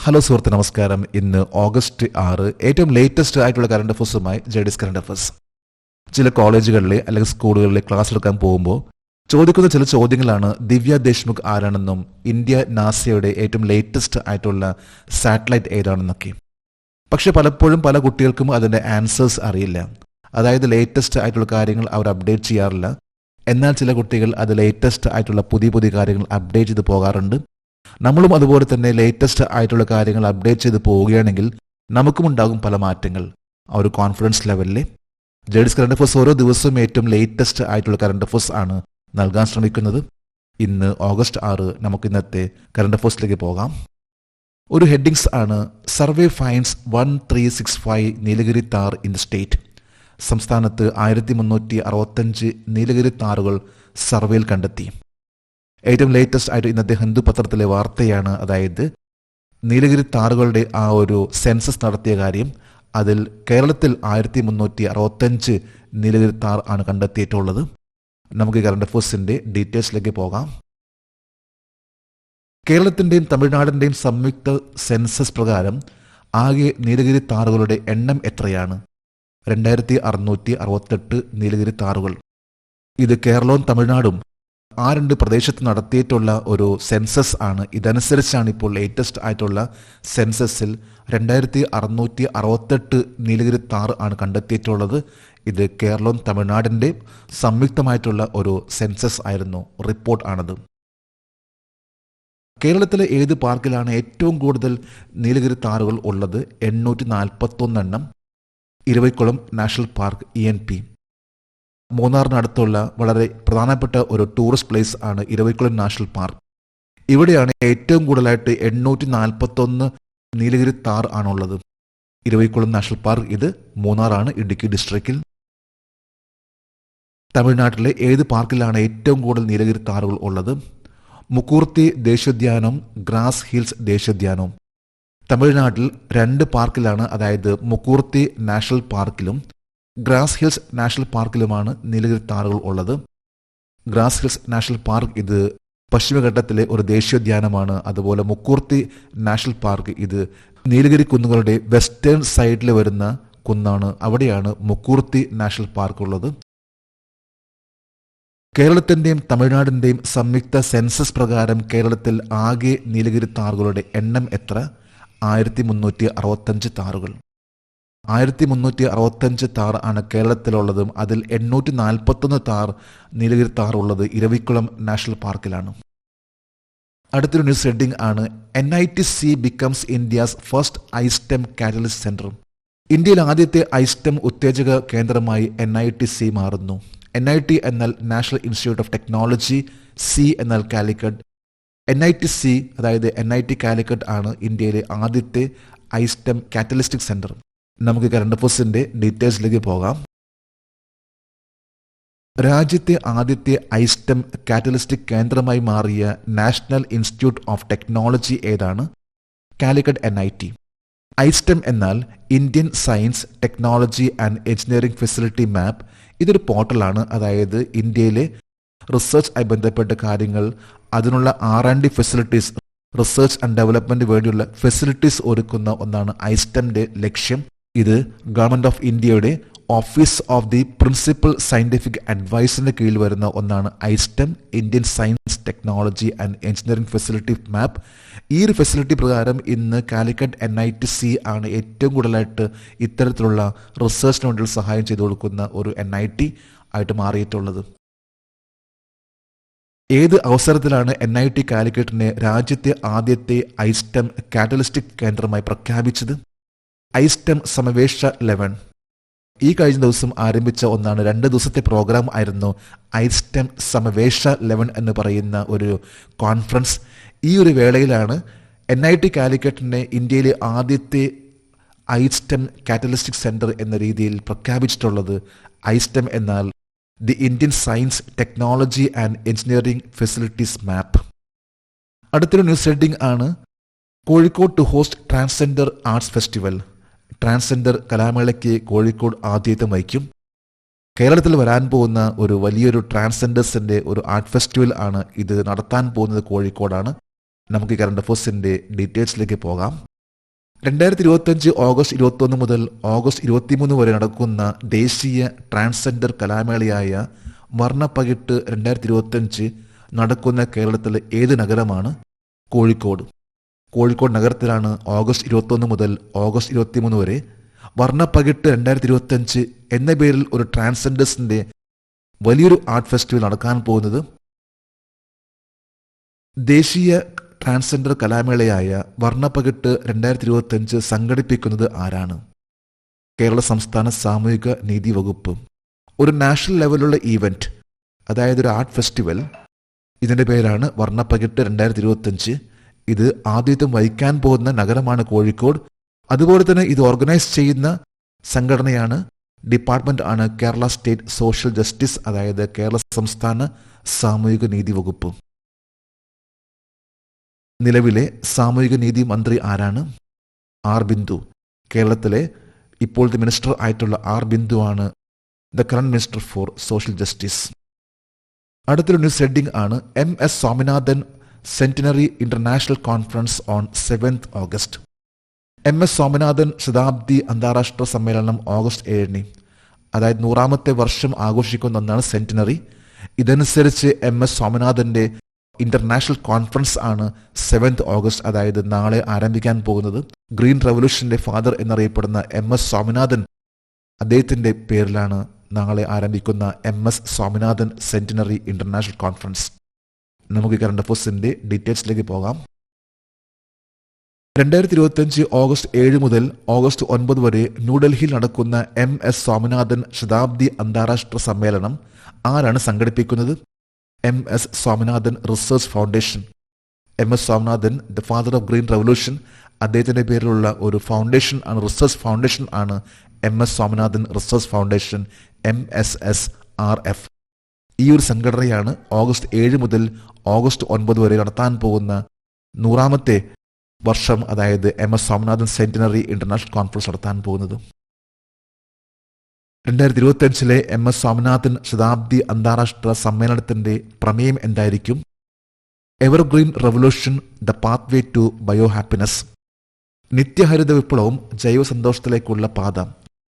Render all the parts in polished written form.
Hello സുഹൃത്ത്, നമസ്കാരം. ഇന്ന് ഓഗസ്റ്റ് 6, ഏറ്റവും ലേറ്റസ്റ്റ് ആയിട്ടുള്ള കറണ്ട് അഫേഴ്സുമായി ജെഡിസ് കറണ്ട് അഫേഴ്സ്. ചില കോളേജുകളിലെ അല്ലെങ്കിൽ സ്കൂളുകളിലെ ക്ലാസ് എടുക്കാൻ പോകുമ്പോൾ ചോദിക്കുന്ന ചില ചോദ്യങ്ങളാണ് ദിവ്യ ദേശ്മുഖ് ആരാണെന്നും ഇന്ത്യ നാസയുടെ ഏറ്റവും ലേറ്റസ്റ്റ് ആയിട്ടുള്ള സാറ്റലൈറ്റ് ഏതാണെന്നൊക്കെ. പക്ഷെ പലപ്പോഴും പല കുട്ടികൾക്കും അതിൻ്റെ ആൻസേഴ്സ് അറിയില്ല. അതായത് ലേറ്റസ്റ്റ് ആയിട്ടുള്ള കാര്യങ്ങൾ അവർ അപ്ഡേറ്റ് ചെയ്യാറില്ല. എന്നാൽ ചില കുട്ടികൾ അത് ലേറ്റസ്റ്റ് ആയിട്ടുള്ള പുതിയ പുതിയ കാര്യങ്ങൾ അപ്ഡേറ്റ് ചെയ്ത് പോകാറുണ്ട്. നമ്മളും അതുപോലെ തന്നെ ലേറ്റസ്റ്റ് ആയിട്ടുള്ള കാര്യങ്ങൾ അപ്ഡേറ്റ് ചെയ്ത് പോവുകയാണെങ്കിൽ നമുക്കും ഉണ്ടാകും പല മാറ്റങ്ങൾ. ആ ഒരു കോൺഫിഡൻസ് ലെവലിൽ ജെഡിസ് കറണ്ട് അഫേഴ്സ് ഓരോ ദിവസവും ഏറ്റവും ലേറ്റസ്റ്റ് ആയിട്ടുള്ള കറണ്ട് അഫേഴ്സ് ആണ് നൽകാൻ ശ്രമിക്കുന്നത്. ഇന്ന് ഓഗസ്റ്റ് 6 നമുക്ക് ഇന്നത്തെ കറണ്ട് അഫേഴ്സിലേക്ക് പോകാം. ഒരു ഹെഡിങ്സ് ആണ്: survey finds 1365 Nilgiri Thar in the state. സംസ്ഥാനത്ത് 1365 നീലഗിരി താറുകൾ സർവേയിൽ കണ്ടെത്തി. ഏറ്റവും ലേറ്റസ്റ്റ് ആയിട്ട് ഇന്നത്തെ ഹിന്ദു പത്രത്തിലെ വാർത്തയാണ്. അതായത് നീലഗിരി താറുകളുടെ ആ ഒരു സെൻസസ് നടത്തിയ കാര്യം. അതിൽ കേരളത്തിൽ 1365 നീലഗിരി താർ ആണ് കണ്ടെത്തിയിട്ടുള്ളത്. നമുക്ക് കറണ്ട് അഫേഴ്സിന്റെ ഡീറ്റെയിൽസിലേക്ക് പോകാം. കേരളത്തിന്റെയും തമിഴ്നാടിന്റെയും സംയുക്ത സെൻസസ് പ്രകാരം ആകെ നീലഗിരി താറുകളുടെ എണ്ണം എത്രയാണ്? 2668 നീലഗിരി താറുകൾ. ഇത് കേരളവും തമിഴ്നാടും ആ രണ്ട് പ്രദേശത്ത് നടത്തിയിട്ടുള്ള ഒരു സെൻസസ് ആണ്. ഇതനുസരിച്ചാണ് ഇപ്പോൾ ലേറ്റസ്റ്റ് ആയിട്ടുള്ള സെൻസസിൽ 2668 നീലഗിരി താർ ആണ് കണ്ടെത്തിയിട്ടുള്ളത്. ഇത് കേരളവും തമിഴ്നാടിൻ്റെ സംയുക്തമായിട്ടുള്ള ഒരു സെൻസസ് ആയിരുന്നു, റിപ്പോർട്ട് ആണത്. കേരളത്തിലെ ഏത് പാർക്കിലാണ് ഏറ്റവും കൂടുതൽ നീലഗിരി താറുകൾ ഉള്ളത്? 841 എണ്ണം. Eravikulam national park, ENP. മൂന്നാറിനടുത്തുള്ള വളരെ പ്രധാനപ്പെട്ട ഒരു ടൂറിസ്റ്റ് പ്ലേസ് ആണ് ഇരവിക്കുളം നാഷണൽ പാർക്ക്. ഇവിടെയാണ് ഏറ്റവും കൂടുതലായിട്ട് 841 നീലഗിരി താർ ആണുള്ളത്. ഇരവിക്കുളം നാഷണൽ പാർക്ക് ഇത് മൂന്നാറാണ്, ഇടുക്കി ഡിസ്ട്രിക്റ്റിൽ. തമിഴ്നാട്ടിലെ ഏത് പാർക്കിലാണ് ഏറ്റവും കൂടുതൽ നീലഗിരി താറുകൾ ഉള്ളത്? മുക്കൂർത്തി ദേശീയോദ്യാനവും ഗ്രാസ് ഹിൽസ് ദേശീയോദ്യാനവും. തമിഴ്നാട്ടിൽ രണ്ട് പാർക്കിലാണ്, അതായത് മുക്കൂർത്തി നാഷണൽ പാർക്കിലും ഗ്രാസ് ഹിൽസ് നാഷണൽ പാർക്കിലുമാണ് നീലഗിരി താറുകൾ ഉള്ളത്. ഗ്രാസ് ഹിൽസ് നാഷണൽ പാർക്ക് ഇത് പശ്ചിമഘട്ടത്തിലെ ഒരു ദേശീയോദ്യാനമാണ്. അതുപോലെ മുക്കൂർത്തി നാഷണൽ പാർക്ക് ഇത് നീലഗിരി കുന്നുകളുടെ വെസ്റ്റേൺ സൈഡിൽ വരുന്ന കുന്നാണ്. അവിടെയാണ് മുക്കൂർത്തി നാഷണൽ പാർക്ക് ഉള്ളത്. കേരളത്തിന്റെയും തമിഴ്നാടിന്റെയും സംയുക്ത സെൻസസ് പ്രകാരം കേരളത്തിൽ ആകെ നീലഗിരി താറുകളുടെ എണ്ണം എത്ര? 1365 താറുകൾ. 1365 താർ ആണ് കേരളത്തിലുള്ളതും അതിൽ 841 താർ നീലഗിരി താർ ഉള്ളത് ഇരവിക്കുളം നാഷണൽ പാർക്കിലാണ്. അടുത്തൊരു ന്യൂസ് ഹെഡിംഗ് ആണ്: NITC becomes India's first I STEM catalyst centre. ഇന്ത്യയിൽ ആദ്യത്തെ ഐസ്റ്റെം ഉത്തേജക കേന്ദ്രമായി NITC മാറുന്നു. NIT എന്നാൽ national institute of technology, C എന്നാൽ കാലിക്കറ്റ്. NITC അതായത് NIT കാലിക്കറ്റ് ആണ് ഇന്ത്യയിലെ ആദ്യത്തെ ഐസ്റ്റെം കാറ്റലിസ്റ്റിക് സെന്റർ. നമുക്ക് കറണ്ട് അഫേഴ്സിന്റെ ഡീറ്റെയിൽസിലേക്ക് പോകാം. രാജ്യത്തെ ആദ്യത്തെ ഐസ്റ്റെം കാറ്റലിസ്റ്റിക് കേന്ദ്രമായി മാറിയ നാഷണൽ ഇൻസ്റ്റിറ്റ്യൂട്ട് ഓഫ് ടെക്നോളജി ഏതാണ്? കാലിക്കറ്റ് NIT. ഐസ്റ്റെം എന്നാൽ Indian science technology and engineering facility map. ഇതൊരു പോർട്ടലാണ്. അതായത് ഇന്ത്യയിലെ റിസർച്ച് ആയി ബന്ധപ്പെട്ട കാര്യങ്ങൾ, അതിനുള്ള R&D facilities, research and development വേണ്ടിയുള്ള ഫെസിലിറ്റീസ് ഒരുക്കുന്ന ഒന്നാണ് ഐസ്റ്റെമിന്റെ ലക്ഷ്യം. ഇത് ഗവൺമെന്റ് ഓഫ് ഇന്ത്യയുടെ office of the principal scientific അഡ്വൈസറിന് കീഴിൽ വരുന്ന ഒന്നാണ് I STEM, Indian science technology and engineering facility map. ഈ ഒരു ഫെസിലിറ്റി പ്രകാരം ഇന്ന് കാലിക്കറ്റ് NITC ആണ് ഏറ്റവും കൂടുതലായിട്ട് ഇത്തരത്തിലുള്ള റിസർച്ചിന് വേണ്ടി സഹായം ചെയ്തു കൊടുക്കുന്ന ഒരു NIT ആയിട്ട് മാറിയിട്ടുള്ളത്. ഏത് അവസരത്തിലാണ് NIT കാലിക്കറ്റിനെ രാജ്യത്തെ ആദ്യത്തെ ഐസ്റ്റെം കാറ്റലിസ്റ്റിക് കേന്ദ്രമായി പ്രഖ്യാപിച്ചത്? ഐസ്റ്റെം സമവേശ 11 ഈ കഴിഞ്ഞ ദിവസം ആരംഭിച്ച ഒന്നാണ്. 2 ദിവസത്തെ പ്രോഗ്രാം ആയിരുന്നു ഐസ്റ്റെം സമവേശ 11 എന്ന് പറയുന്ന ഒരു കോൺഫറൻസ്. ഈ ഒരു വേളയിലാണ് NIT കാലിക്കറ്റിനെ ഇന്ത്യയിലെ ആദ്യത്തെ ഐസ്റ്റെം കാറ്റലിസ്റ്റിക് സെന്റർ എന്ന രീതിയിൽ പ്രഖ്യാപിച്ചിട്ടുള്ളത്. ഐസ്റ്റെം എന്നാൽ the Indian science technology and engineering facilities map. അടുത്തൊരു ന്യൂസ് ഹെഡിംഗ് ആണ്: Kozhikode to host transgender arts festival. Transgender കലാമേളയ്ക്ക് കോഴിക്കോട് ആതിഥ്യം വഹിക്കും. കേരളത്തിൽ വരാൻ പോകുന്ന ഒരു വലിയൊരു ട്രാൻസ്ജെൻഡേഴ്സിന്റെ ഒരു ആർട്ട് ഫെസ്റ്റിവൽ ആണ്. ഇത് നടത്താൻ പോകുന്നത് കോഴിക്കോടാണ്. നമുക്ക് കറണ്ട് അഫേഴ്സിന്റെ ഡീറ്റെയിൽസിലേക്ക് പോകാം. 2025 ഓഗസ്റ്റ് 21 മുതൽ ഓഗസ്റ്റ് 23 വരെ നടക്കുന്ന ദേശീയ ട്രാൻസ്ജെൻഡർ കലാമേളയായ വർണ്ണപ്പകിട്ട് 2025 നടക്കുന്ന കേരളത്തിലെ ഏത് നഗരമാണ്? കോഴിക്കോട്. കോഴിക്കോട് നഗരത്തിലാണ് ഓഗസ്റ്റ് 21 മുതൽ ഓഗസ്റ്റ് 23 വരെ വർണ്ണപ്പകിട്ട് 2025 എന്ന പേരിൽ ഒരു ട്രാൻസ്ജെൻഡേഴ്സിന്റെ വലിയൊരു ആർട്ട് ഫെസ്റ്റിവൽ നടക്കാൻ പോകുന്നത്. ദേശീയ ട്രാൻസ്ജെൻഡർ കലാമേളയായ വർണ്ണപ്പകിട്ട് 2025 സംഘടിപ്പിക്കുന്നത് ആരാണ്? കേരള സംസ്ഥാന സാമൂഹിക നീതി വകുപ്പ്. ഒരു നാഷണൽ ലെവലുള്ള ഈവന്റ്, അതായത് ഒരു ആർട്ട് ഫെസ്റ്റിവൽ. ഇതിന്റെ പേരാണ് വർണ്ണപ്പകിട്ട് 2025. ഇത് ആദ്യത്വം വഹിക്കാൻ പോകുന്ന നഗരമാണ് കോഴിക്കോട്. അതുപോലെ തന്നെ ഇത് ഓർഗനൈസ് ചെയ്യുന്ന സംഘടനയാണ്, ഡിപ്പാർട്ട്മെന്റ് ആണ് കേരള സ്റ്റേറ്റ് സോഷ്യൽ ജസ്റ്റിസ്, അതായത് കേരള സംസ്ഥാന സാമൂഹിക നീതി വകുപ്പ്. നിലവിലെ സാമൂഹിക നീതി മന്ത്രി ആരാണ്? ആർ ബിന്ദു. കേരളത്തിലെ ഇപ്പോഴത്തെ മിനിസ്റ്റർ ആയിട്ടുള്ള ആർ ബിന്ദു ആണ് the current minister for social justice. അടുത്തൊരു ന്യൂസ് ഹെഡിംഗ് ആണ് MS Swaminathan centenary international conference on 7th August. MS Swaminathan ശതാബ്ദി അന്താരാഷ്ട്ര സമ്മേളനം ഓഗസ്റ്റ് 7, അതായത് 100ാമത്തെ വർഷം ആഘോഷിക്കുന്ന ഒന്നാണ് സെന്റിനറി. ഇതനുസരിച്ച് MS സ്വാമിനാഥന്റെ ഇന്റർനാഷണൽ കോൺഫറൻസ് ആണ് 7th ഓഗസ്റ്റ്, അതായത് നാളെ ആരംഭിക്കാൻ പോകുന്നത്. ഗ്രീൻ റവല്യൂഷന്റെ ഫാദർ എന്നറിയപ്പെടുന്ന MS സ്വാമിനാഥൻ, അദ്ദേഹത്തിന്റെ പേരിലാണ് നാളെ ആരംഭിക്കുന്ന MS Swaminathan centenary international conference. നമുക്ക് കറണ്ട് അഫയേഴ്സിന്റെ ഡീറ്റെയിൽസിലേക്ക് പോകാം. 2025 ഓഗസ്റ്റ് 7 മുതൽ ഓഗസ്റ്റ് 9 വരെ ന്യൂഡൽഹിയിൽ നടക്കുന്ന MS സ്വാമിനാഥൻ ശതാബ്ദി അന്താരാഷ്ട്ര സമ്മേളനം ആരാണ് സംഘടിപ്പിക്കുന്നത്? MS Swaminathan research foundation. MS Swaminathan the father of green revolution, അദ്ദേഹത്തിന്റെ പേരിലുള്ള ഒരു ഫൗണ്ടേഷൻ ആണ്, റിസർച്ച് ഫൗണ്ടേഷൻ ആണ് MS Swaminathan research foundation, MSSRF. ഈ ഒരു സംഘടനയാണ് ഓഗസ്റ്റ് 7 മുതൽ ഓഗസ്റ്റ് 9 വരെ നടത്താൻ പോകുന്ന 100ാമത്തെ വർഷം, അതായത് MS Swaminathan centenary international conference നടത്താൻ പോകുന്നത്. 2025 MS സ്വാമിനാഥൻ ശതാബ്ദി അന്താരാഷ്ട്ര സമ്മേളനത്തിന്റെ പ്രമേയം എന്തായിരിക്കും? Evergreen revolution, the pathway to bio happiness. നിത്യഹരിത വിപ്ലവവും ജൈവ സന്തോഷത്തിലേക്കുള്ള പാത.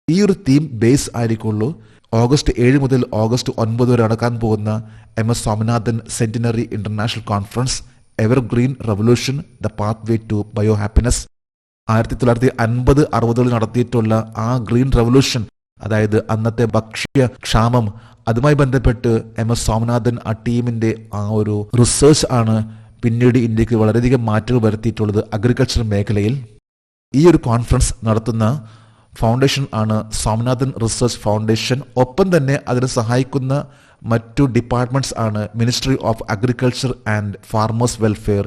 ഈ ഒരു തീം ബേസ് ആയിരിക്കുള്ളൂ ഓഗസ്റ്റ് 7 മുതൽ ഓഗസ്റ്റ് 9 വരെ നടക്കാൻ പോകുന്ന MS Swaminathan centenary international conference, evergreen revolution, the pathway to bio happiness. 1950-60 നടത്തിയിട്ടുള്ള ആ ഗ്രീൻ റവല്യൂഷൻ, അതായത് അന്നത്തെ ഭക്ഷ്യ ക്ഷാമം, അതുമായി ബന്ധപ്പെട്ട് MS സ്വാമിനാഥൻ ആ ടീമിന്റെ ആ ഒരു റിസർച്ച് ആണ് പിന്നീട് ഇന്ത്യക്ക് വളരെയധികം മാറ്റങ്ങൾ വരുത്തിയിട്ടുള്ളത് അഗ്രികൾച്ചർ മേഖലയിൽ. ഈ ഒരു കോൺഫറൻസ് നടത്തുന്ന ഫൗണ്ടേഷൻ ആണ് സ്വാമിനാഥൻ റിസർച്ച് ഫൗണ്ടേഷൻ. ഒപ്പം തന്നെ അതിനെ സഹായിക്കുന്ന മറ്റു ഡിപ്പാർട്ട്മെന്റ്സ് ആണ് ministry of agriculture and farmers welfare,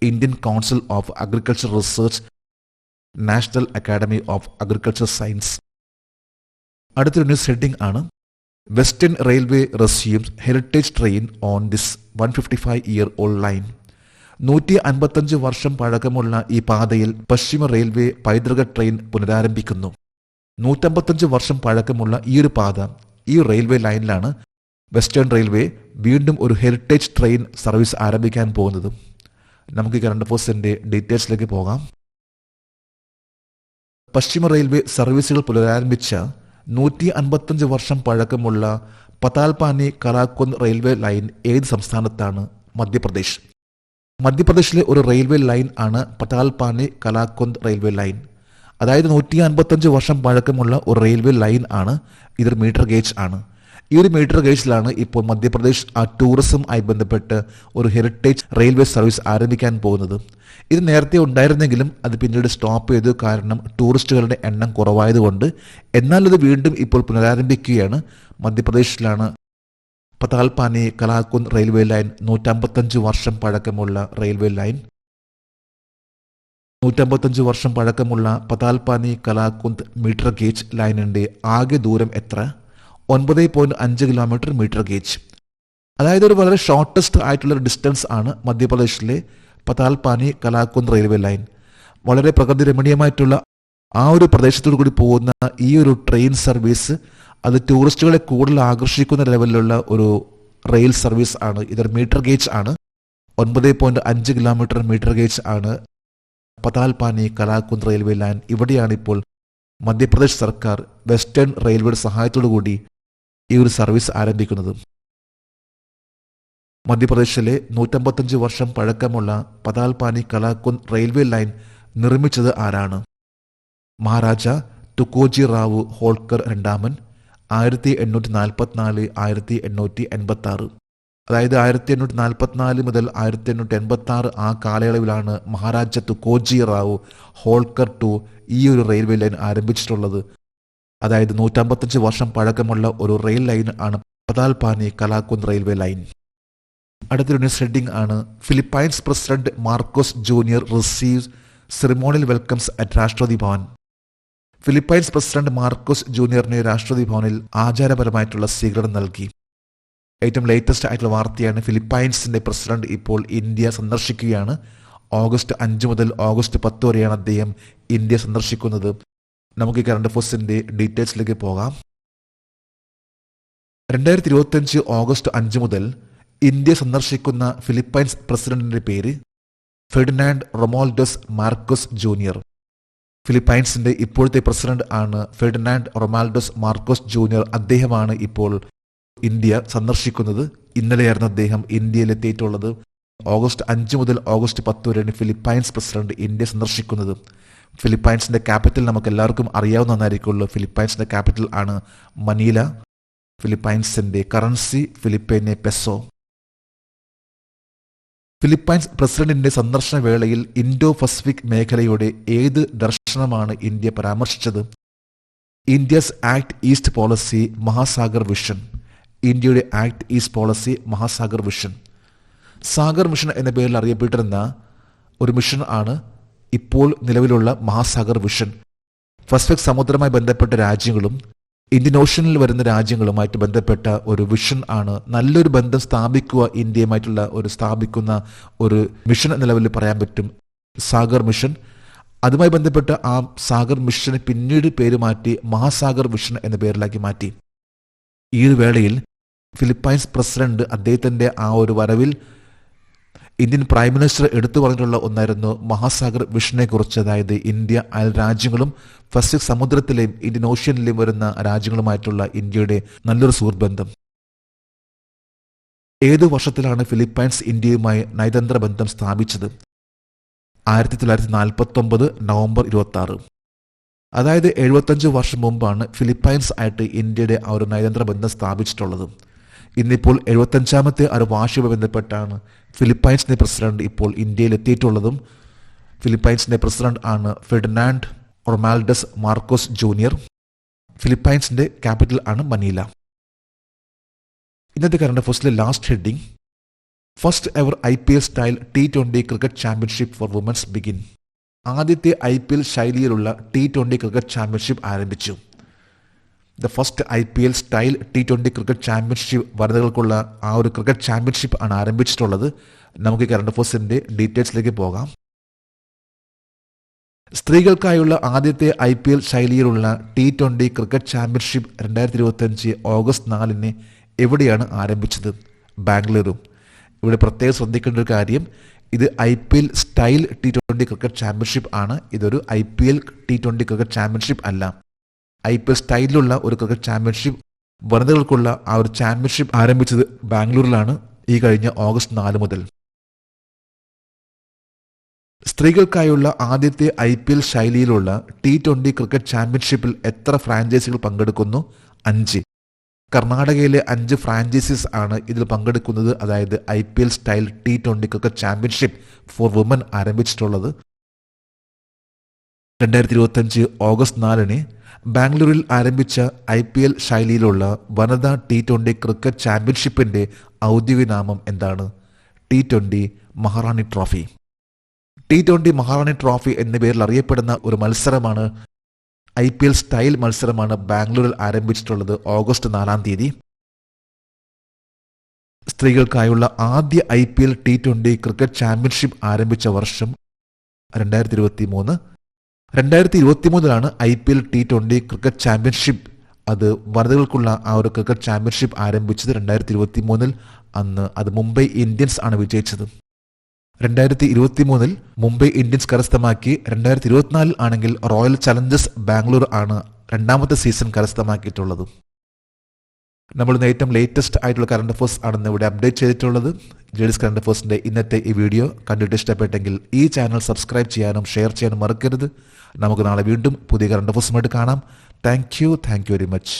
Indian council of agriculture research, national academy of agriculture science. അടുത്തൊരു ന്യൂസ് ഹെഡിംഗ് ആണ് western railway resumes heritage train on this 155-year-old line. 155 വർഷം പഴക്കമുള്ള ഈ പാതയിൽ പശ്ചിമ റെയിൽവേ പൈതൃക ട്രെയിൻ പുനരാരംഭിക്കുന്നു. 155 വർഷം പഴക്കമുള്ള ഈ ഒരു പാത, ഈ റെയിൽവേ ലൈനിലാണ് വെസ്റ്റേൺ റെയിൽവേ വീണ്ടും ഒരു ഹെറിറ്റേജ് ട്രെയിൻ സർവീസ് ആരംഭിക്കാൻ പോകുന്നത്. നമുക്ക് കറണ്ട് അഫയേഴ്സിന്റെ ഡീറ്റെയിൽസിലേക്ക് പോകാം. പശ്ചിമ റെയിൽവേ സർവീസുകൾ പുനരാരംഭിച്ച 155 വർഷം പഴക്കമുള്ള പതാൽപാനി കലാക്കുന്ദ് റെയിൽവേ ലൈൻ ഏത് സംസ്ഥാനത്താണ്? മധ്യപ്രദേശ്. മധ്യപ്രദേശിലെ ഒരു റെയിൽവേ ലൈൻ ആണ് പതാൽപാനി കലാക്കുന്ദ് റെയിൽവേ ലൈൻ. അതായത് 155 വർഷം പഴക്കമുള്ള ഒരു റെയിൽവേ ലൈൻ ആണ്. ഇതൊരു മീറ്റർ ഗേജ് ആണ്. ഈ ഒരു മീറ്റർ ഗേജിലാണ് ഇപ്പോൾ മധ്യപ്രദേശ് ആ ടൂറിസം ആയി ബന്ധപ്പെട്ട് ഒരു ഹെറിറ്റേജ് റെയിൽവേ സർവീസ് ആരംഭിക്കാൻ പോകുന്നത്. ഇത് നേരത്തെ ഉണ്ടായിരുന്നെങ്കിലും അത് പിന്നീട് സ്റ്റോപ്പ് ചെയ്തു, കാരണം ടൂറിസ്റ്റുകളുടെ എണ്ണം കുറവായതുകൊണ്ട്. എന്നാൽ ഇത് വീണ്ടും ഇപ്പോൾ പുനരാരംഭിക്കുകയാണ്. മധ്യപ്രദേശിലാണ് പതാൽപാനി കലാക്കുന്ദ് റെയിൽവേ ലൈൻ, 155 വർഷം പഴക്കമുള്ള റെയിൽവേ ലൈൻ. 155 വർഷം പഴക്കമുള്ള പതാൽപാനി കലാക്കുന്ദ് മീറ്റർ ഗേജ് ലൈനിന്റെ ആകെ ദൂരം എത്ര? 9.5 കിലോമീറ്റർ മീറ്റർ ഗേജ്. അതായത് ഒരു വളരെ ഷോർട്ടസ്റ്റ് ആയിട്ടുള്ള ഡിസ്റ്റൻസ് ആണ് മധ്യപ്രദേശിലെ പതാൽപാനി കലാക്കുന്ദ് റെയിൽവേ ലൈൻ. വളരെ പ്രകൃതി രമണീയമായിട്ടുള്ള ആ ഒരു പ്രദേശത്തോടു കൂടി പോകുന്ന ഈ ഒരു ട്രെയിൻ സർവീസ് അത് ടൂറിസ്റ്റുകളെ കൂടുതൽ ആകർഷിക്കുന്ന ലെവലിലുള്ള ഒരു റെയിൽ സർവീസ് ആണ്. ഇതൊരു മീറ്റർ ഗേജ് ആണ്. 9.5 കിലോമീറ്റർ മീറ്റർ ഗേജ് ആണ് പതാൽപാനി കലാകുന്ദ് റെയിൽവേ ലൈൻ. ഇവിടെയാണിപ്പോൾ മധ്യപ്രദേശ് സർക്കാർ വെസ്റ്റേൺ റെയിൽവേയുടെ സഹായത്തോടുകൂടി ഈ ഒരു സർവീസ് ആരംഭിക്കുന്നത്. മധ്യപ്രദേശിലെ 155 വർഷം പഴക്കമുള്ള പതാൽപാനി കലാകുന്ദ് റെയിൽവേ ലൈൻ നിർമ്മിച്ചത് ആരാണ്? മഹാരാജ തുക്കോജി റാവു ഹോൾക്കർ രണ്ടാമൻ. 1844-1886, അതായത് 1844 മുതൽ 1886 ആ കാലയളവിലാണ് മഹാരാജ തുക്കോജി റാവു ഹോൾക്കർ ടു ഈ ഒരു റെയിൽവേ ലൈൻ ആരംഭിച്ചിട്ടുള്ളത്. അതായത് 155 വർഷം പഴക്കമുള്ള ഒരു റെയിൽ ലൈൻ ആണ് പതാൽപാനി കലാകുന്ദ് റെയിൽവേ ലൈൻ. അടുത്തൊരു ന്യൂസ് ഹെഡിംഗ് ആണ് Philippines president Markose junior receives ceremonial welcomes at രാഷ്ട്രപതി ഭവൻ. ഫിലിപ്പൈൻസ് പ്രസിഡന്റ് മാർക്കോസ് ജൂനിയറിനെ രാഷ്ട്രപതി ഭവനിൽ ആചാരപരമായിട്ടുള്ള സ്വീകരണം നൽകി. ഏറ്റവും ലേറ്റസ്റ്റ് ആയിട്ടുള്ള വാർത്തയാണ് ഫിലിപ്പൈൻസിന്റെ പ്രസിഡന്റ് ഇപ്പോൾ ഇന്ത്യ സന്ദർശിക്കുകയാണ്. ഓഗസ്റ്റ് 5 മുതൽ ഓഗസ്റ്റ് 10 വരെയാണ് അദ്ദേഹം ഇന്ത്യ സന്ദർശിക്കുന്നത്. നമുക്ക് ഈ കറണ്ട് അഫയേഴ്സിന്റെ ഡീറ്റെയിൽസിലേക്ക് പോകാം. 2025 ഓഗസ്റ്റ് 5 മുതൽ ഇന്ത്യ സന്ദർശിക്കുന്ന ഫിലിപ്പൈൻസ് പ്രസിഡന്റിന്റെ പേര് ഫെർഡിനാൻഡ് റൊമാൾഡോസ് മാർക്കോസ് ജൂനിയർ. ഫിലിപ്പൈൻസിന്റെ ഇപ്പോഴത്തെ പ്രസിഡന്റ് ആണ് ഫെർഡിനാൻഡ് റൊമാൾഡോസ് മാർക്കോസ് ജൂനിയർ. അദ്ദേഹമാണ് ഇപ്പോൾ ഇന്ത്യ സന്ദർശിക്കുന്നത്. ഇന്നലെയായിരുന്നു അദ്ദേഹം ഇന്ത്യയിലെത്തിയിട്ടുള്ളത്. ഓഗസ്റ്റ് 5 മുതൽ ഓഗസ്റ്റ് 10 വരെയാണ് ഫിലിപ്പൈൻസ് പ്രസിഡന്റ് ഇന്ത്യ സന്ദർശിക്കുന്നത്. ഫിലിപ്പൈൻസിന്റെ ക്യാപിറ്റൽ നമുക്ക് എല്ലാവർക്കും അറിയാവുന്നതായിരിക്കുമല്ലോ. ഫിലിപ്പൈൻസിന്റെ ക്യാപിറ്റൽ ആണ് മനീല. ഫിലിപ്പൈൻസിന്റെ കറൻസി ഫിലിപ്പൈനെ പെസോ. ഫിലിപ്പൈൻസ് പ്രസിഡന്റിന്റെ സന്ദർശന വേളയിൽ ഇൻഡോ പസഫിക് മേഖലയുടെ ഏത് ദർശനമാണ് ഇന്ത്യ പരാമർശിച്ചത്? India's act east policy Mahasagar vision. ഇന്ത്യയുടെ act east policy Mahasagar vision. Sagar mission എന്ന പേരിൽ അറിയപ്പെട്ടിരുന്ന ഒരു മിഷൻ ആണ് ഇപ്പോൾ നിലവിലുള്ള മഹാസാഗർ വിഷൻ. പസഫിക് സമുദ്രവുമായി ബന്ധപ്പെട്ട രാജ്യങ്ങളും ഇന്ത്യൻ ഓഷ്യനിൽ വരുന്ന രാജ്യങ്ങളുമായിട്ട് ബന്ധപ്പെട്ട ഒരു വിഷൻ ആണ്. നല്ലൊരു ബന്ധം സ്ഥാപിക്കുക ഇന്ത്യയുമായിട്ടുള്ള സ്ഥാപിക്കുന്ന ഒരു മിഷൻ എന്ന ലെവലിൽ പറയാൻ പറ്റും സാഗർ മിഷൻ. അതുമായി ബന്ധപ്പെട്ട ആ സാഗർ മിഷന് പിന്നീട് പേര് മാറ്റി മഹാസാഗർ മിഷൻ എന്ന പേരിലാക്കി മാറ്റി. ഈ ഒരു വേളയിൽ ഫിലിപ്പൈൻസ് പ്രസിഡന്റ് അദ്ദേഹത്തിന്റെ ആ ഒരു വരവിൽ ഇന്ത്യൻ പ്രൈം മിനിസ്റ്റർ എടുത്തു പറഞ്ഞിട്ടുള്ള ഒന്നായിരുന്നു മഹാസാഗർ വിഷനെ കുറിച്ച്. അതായത് ഇന്ത്യ അയൽ രാജ്യങ്ങളും പസഫിക് സമുദ്രത്തിലെയും ഇന്ത്യൻ ഓഷ്യനിലെയും വരുന്ന രാജ്യങ്ങളുമായിട്ടുള്ള ഇന്ത്യയുടെ നല്ലൊരു സുഹൃത്ത് ബന്ധം. ഏതു വർഷത്തിലാണ് ഫിലിപ്പൈൻസ് ഇന്ത്യയുമായി നയതന്ത്ര ബന്ധം സ്ഥാപിച്ചത്? 1949 നവംബർ 26. അതായത് 75 വർഷം മുമ്പാണ് ഫിലിപ്പൈൻസ് ആയിട്ട് ഇന്ത്യയുടെ ആ ഒരു നയതന്ത്ര ബന്ധം സ്ഥാപിച്ചിട്ടുള്ളത്. ഇന്നിപ്പോൾ 75ാമത്തെ ഒരു വാർഷികമായി ബന്ധപ്പെട്ടാണ് ഫിലിപ്പൈൻസിന്റെ പ്രസിഡന്റ് ഇപ്പോൾ ഇന്ത്യയിൽ എത്തിയിട്ടുള്ളതും. ഫിലിപ്പൈൻസിന്റെ പ്രസിഡന്റ് ആണ് ഫെർഡിനാൻഡ് റൊമാൾഡോസ് മാർക്കോസ് ജൂനിയർ. ഫിലിപ്പൈൻസിന്റെ ക്യാപിറ്റൽ ആണ് മനീല. ഇന്നത്തെ കറണ്ട് അഫയേഴ്സിലെ last heading first ever IPL style T20 cricket championship for women's begin. ആദ്യത്തെ IPL ശൈലിയിലുള്ള T20 ക്രിക്കറ്റ് ചാമ്പ്യൻഷിപ്പ് ആരംഭിച്ചു. The first IPL style T20 cricket championship വനിതകൾക്കുള്ള ആ ഒരു ക്രിക്കറ്റ് ചാമ്പ്യൻഷിപ്പ് ആണ് ആരംഭിച്ചിട്ടുള്ളത്. നമുക്ക് കറണ്ട് അഫയേഴ്സിന്റെ ഡീറ്റെയിൽസിലേക്ക് പോകാം. സ്ത്രീകൾക്കായുള്ള ആദ്യത്തെ IPL ശൈലിയിലുള്ള T20 ക്രിക്കറ്റ് ചാമ്പ്യൻഷിപ്പ് 2025 ഓഗസ്റ്റ് 4 എവിടെയാണ് ആരംഭിച്ചത്? ബാംഗ്ലൂരു. ഇവിടെ പ്രത്യേകം ശ്രദ്ധിക്കേണ്ട ഒരു കാര്യം, ഇത് IPL style T20 cricket championship ആണ്. ഇതൊരു IPL T20 ക്രിക്കറ്റ് ചാമ്പ്യൻഷിപ്പ് അല്ല. IPL സ്റ്റൈലിലുള്ള ഒരു ക്രിക്കറ്റ് ചാമ്പ്യൻഷിപ്പ് വനിതകൾക്കുള്ള ആ ഒരു ചാമ്പ്യൻഷിപ്പ് ആരംഭിച്ചത് ബാംഗ്ലൂരിലാണ് ഈ കഴിഞ്ഞ ഓഗസ്റ്റ് 4 മുതൽ. സ്ത്രീകൾക്കായുള്ള ആദ്യത്തെ IPL ശൈലിയിലുള്ള T20 ക്രിക്കറ്റ് ചാമ്പ്യൻഷിപ്പിൽ എത്ര ഫ്രാഞ്ചൈസികൾ പങ്കെടുക്കുന്നു? 5. കർണാടകയിലെ 5 ഫ്രാഞ്ചൈസീസ് ആണ് ഇതിൽ പങ്കെടുക്കുന്നത്. അതായത് IPL style T20 cricket championship for women ആരംഭിച്ചിട്ടുള്ളത്. 2025 ഓഗസ്റ്റ് 4 ബാംഗ്ലൂരിൽ ആരംഭിച്ച IPL ശൈലിയിലുള്ള വനിതാ T20 ക്രിക്കറ്റ് ചാമ്പ്യൻഷിപ്പിന്റെ ഔദ്യോഗിക നാമം എന്താണ്? T20 മഹാറാണി ട്രോഫി. T20 മഹാറാണി ട്രോഫി എന്ന പേരിൽ അറിയപ്പെടുന്ന ഒരു മത്സരമാണ്, IPL സ്റ്റൈൽ മത്സരമാണ് ബാംഗ്ലൂരിൽ ആരംഭിച്ചിട്ടുള്ളത് ഓഗസ്റ്റ് 4. സ്ത്രീകൾക്കായുള്ള ആദ്യ IPL T20 ക്രിക്കറ്റ് ചാമ്പ്യൻഷിപ്പ് ആരംഭിച്ച വർഷം 2023. 2023 IPL T20 ക്രിക്കറ്റ് ചാമ്പ്യൻഷിപ്പ്, അത് വനിതകൾക്കുള്ള ആ ഒരു ക്രിക്കറ്റ് ചാമ്പ്യൻഷിപ്പ് ആരംഭിച്ചത് 2023. അന്ന് അത് മുംബൈ ഇന്ത്യൻസ് ആണ് വിജയിച്ചത്. 2023 മുംബൈ ഇന്ത്യൻസ് കരസ്ഥമാക്കി. 2024 ആണെങ്കിൽ റോയൽ ചലഞ്ചേഴ്സ് ബാംഗ്ലൂർ ആണ് രണ്ടാമത്തെ സീസൺ കരസ്ഥമാക്കിയിട്ടുള്ളത്. നമ്മൾ ഏറ്റവും ലേറ്റസ്റ്റ് ആയിട്ടുള്ള കറണ്ട് അഫേഴ്സ് ആണെന്ന് ഇവിടെ അപ്ഡേറ്റ് ചെയ്തിട്ടുള്ളത്. ജേഡീസ് കറണ്ട് അഫേഴ്സിന്റെ ഇന്നത്തെ ഈ വീഡിയോ കണ്ടിട്ട് ഇഷ്ടപ്പെട്ടെങ്കിൽ ഈ ചാനൽ സബ്സ്ക്രൈബ് ചെയ്യാനും ഷെയർ ചെയ്യാനും മറക്കരുത്. നമുക്ക് നാളെ വീണ്ടും പുതിയ കറണ്ട് അഫേഴ്സുമായിട്ട് കാണാം. Thank you very much.